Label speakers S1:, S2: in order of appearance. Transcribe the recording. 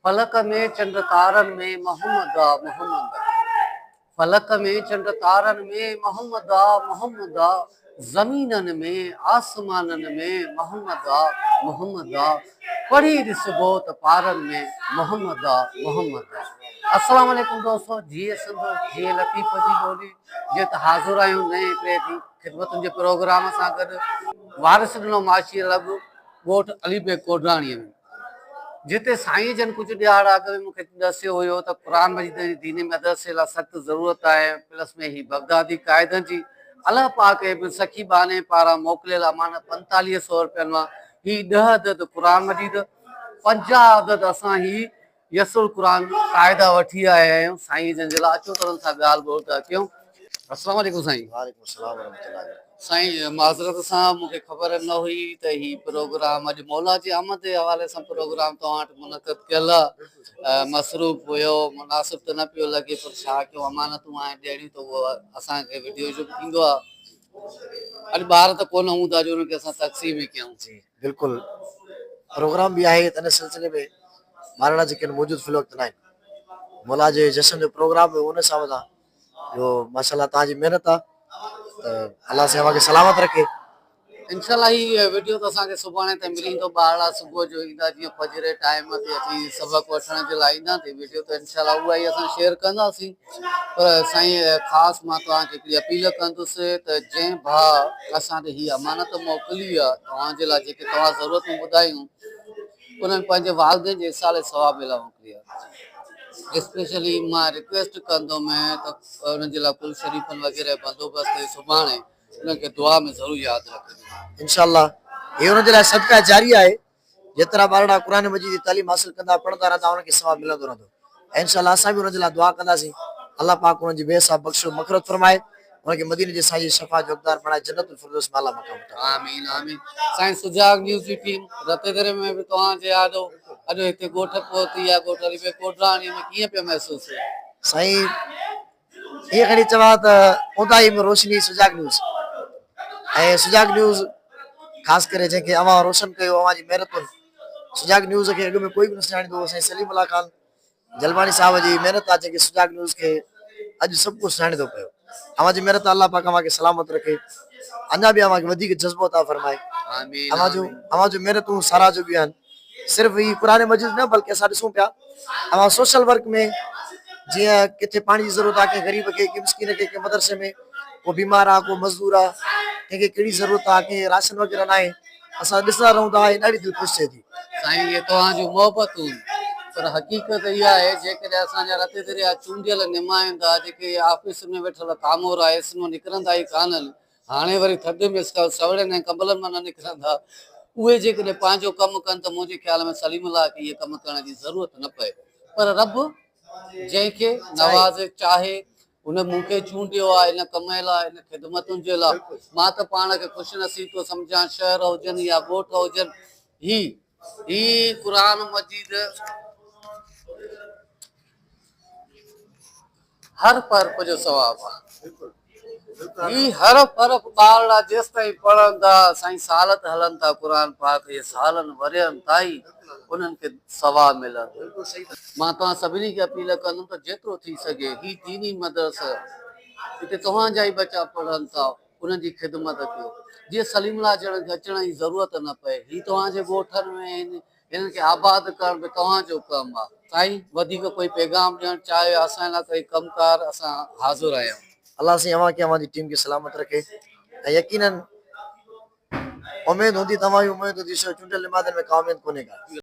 S1: फलक में चंद्र तारन में मोहम्मद मोहम्मद, फलक में चंद्र तारन में मोहम्मद मोहम्मद, जमीनन में आसमानन में मोहम्मद मोहम्मद, पढ़ी ॾिसबो त पारन में मोहम्मद मोहम्मद। अस्सलाम वालेकुम दोस्तों, जी सिंधु जी लतीफ़ जी ॿोली जे त हाज़िर आहियूं नए हिकिड़े ॾींहुं ख़िदमतुनि जे प्रोग्राम सां गॾु। वारिस ॾिनो माशी लॻ ॻोठ अलीबेग कोडराणीअ में, जिते साईं जन कुछ ॾियार अॻु में मूंखे दसियो हुयो त क़ुरान मजीद जी दीनी मदरसे लाइ सख़्तु ज़रूरत आहे। प्लस में ही बगदादी क़ाइदनि जी अलाह पाक इब्न सखी बाने पारां मोकिलियल अमानत 4500 रुपयनि मां ही 10 अदद क़ुरान मजीद, 50 अदद असां ही यसुल क़ुरान क़ाइदा वठी आया आहियूं। साईं जन जे लाइ अचो तरन सां ॻाल्हि ॿोल था कयूं। अस्सलाम वालेकुम साईं।
S2: वालेकुम सलाम रहमतुल्लाह।
S1: साईं माज़रत सां मूंखे ख़बर न हुई त ही प्रोग्राम अॼु मौला जी आमद जे हवाले सां प्रोग्राम तव्हां वटि मुनक़द कयल आहे। मसरूफ़ हुयो, मुनासिब त न पियो लॻे, पर छा कयूं, अमानतूं आहिनि ॾियणियूं त उहो असांखे वीडियो जो थींदो आहे। अॼु ॿार त कोन हूंदा जो उनखे असां तक़सीम ई कयूं।
S2: जी बिल्कुलु, प्रोग्राम भी आहे त इन सिलसिले में ॿारड़ा जेके मौजूद फिल वक़्तु न आहिनि। मौला जे जश्न जो प्रोग्राम हुयो उन हिसाब सां जो माशाल्लाह तव्हांजी महिनत आहे त अलाह से अव्हांखे सलामत रखे।
S1: इंशाल्लाह ही वीडियो त असांखे सुभाणे ताईं मिली वेंदो। ॿारड़ा सुबुह जो ईंदा, जीअं फजर जे टाइम ते अची सबक़ वठण जे लाइ ईंदा, त वीडियो त इंशाल्लाह उहा ई असां शेयर कंदासीं। पर साईं ख़ासि मां तव्हांखे हिकिड़ी अपील कंदुसि त जंहिं भाउ असां ते हीअ अमानत मोकिली आहे तव्हांजे लाइ, जेके तव्हां ज़रूरतूं ॿुधायूं उन्हनि पंहिंजे वालिदेन जे इसाले सवाब लाइ मोकिली आहे। स्पेशली मां रिक्वेस्ट कंदुमि त उन्हनि जे लाइ कुल शरीफ़नि वग़ैरह बंदोबस्तु सुभाणे उन्हनि खे दुआ में ज़रूरु यादि रखिजो।
S2: इंशाल्लाह ये उनजे लाइ सदका जारी आहे। जेतिरा ॿारड़ा क़ुरान मजीद जी तालीम हासिल कंदा, पढ़ंदा रहंदा, उनखे सवाब मिलंदो रहंदो। ऐं इंशाल्लाह असां बि उनजे लाइ दुआ कंदासीं। अल्लाह पाक उनजी बेहिसाब बख़्शो मग़फ़िरत फरमाए, उनखे मदीने जे साईं शफ़ाअत जो हक़दार बणाए, जन्नतुल फिरदौस में आला मक़ाम अता।
S1: आमीन आमीन। साईं सुजाग न्यूज़ जी टीम रतेदरे में बि तव्हांजे यादो अॼु हिते ॻोठ पहुती आहे। ॻोठ अलीबेग कोडराणीअ में कीअं पियो महसूसु थिए?
S2: साईं ये खणी चवां त उदाई में रोशनी सुजाग न्यूज़ ऐं सुजाग न्यूज़ ख़ासि करे जंहिंखे अवां रोशन कयो, अवां जी महिनतुनि। सुजाग न्यूज़ खे अॻु में कोई बि न सुञाणींदो हो। साईं सलीम अल्लाह ख़ान जलवानी साहब जी महिनत आहे जेके सुजाग न्यूज़ खे अॼु सभु कुझु सुञाणींदो पियो। अवां जी महिनत अल्लाह पाक अवां खे सलामत रखे, अञा बि अवां खे वधीक जज़्बो अता फरमाए।
S1: आमीन
S2: अवां जो महिनतूं सारा जो बि आहिनि। सिर्फ़ु ही क़ुरान मजीद न, बल्कि असां ॾिसूं पिया अवां सोशल वर्क में, जीअं किथे पाणी जी ज़रूरत आहे, कंहिं ग़रीब खे, कंहिं मिस्कीन खे, कंहिं मदरसे में को बीमार आहे, को मज़दूर आहे, कंहिंखे कहिड़ी ज़रूरत आहे, कंहिं राशन वग़ैरह न आहे, असां ॾिसंदा रहूं था, ॾाढी दिलि ख़ुशि थिए थी।
S1: साईं ये तव्हांजूं मोहबतूं, पर हक़ीक़त इहा आहे जेकॾहिं असांजा रतेदरे जा चूंडियल नुमाइंदा जेके ऑफिस में वेठल कामोर आहे, एसिन मां निकिरंदा ई कान्हनि, हाणे वरी थधि में सवड़नि ऐं कंबलनि मां न निकिरंदा, उहे जेकॾहिं पंहिंजो कमु कनि त मुंहिंजे ख़्याल में सलीम अल्लाह खे इहे कमु करण जी ज़रूरत न पए। पर रब जंहिंखे नवाज़े चाहे उन मूंखे चूंडियो आहे इन कम लाइ, इन ख़िदमतुनि जे लाइ। मां त पाण खे ख़ुशि नसीब थो सम्झां, शहर हुजनि या ॻोठ हुजनि, ही क़ुरान मजीद हर हर्फ़ जो सवाब आहे। ही हर्फ़ ॿारड़ा जेसि ताईं पढ़ंदा, साईं साल त हलनि था क़ुरान पाक, इहे सालनि वरियनि ताईं उन्हनि खे सवाब मिलंदो। मां तव्हां सभिनी खे अपील कंदुमि त जेतिरो थी सघे ही दीनी मदरसा हिते तव्हांजा ई बचा पढ़नि था, उन्हनि जी ख़िदमत कयो, जीअं सलीमला ॼण खे अचण जी ज़रूरत न पए। ही तव्हांजे ॻोठनि में आहिनि, हिननि खे आबाद करण बि तव्हांजो कमु आहे। साईं वधीक कोई पैगाम ॾियणु चाहे असां लाइ कोई कमकार, असां हाज़िर आहियूं।
S2: अल्लाह से अवां खे अवां जी टीम खे सलामत रखे। ऐं यकीनन उमेद हूंदी, तव्हां जी उमेद हूंदी, चूंडियल निमाज़नि में का उमेद कोन्हे का।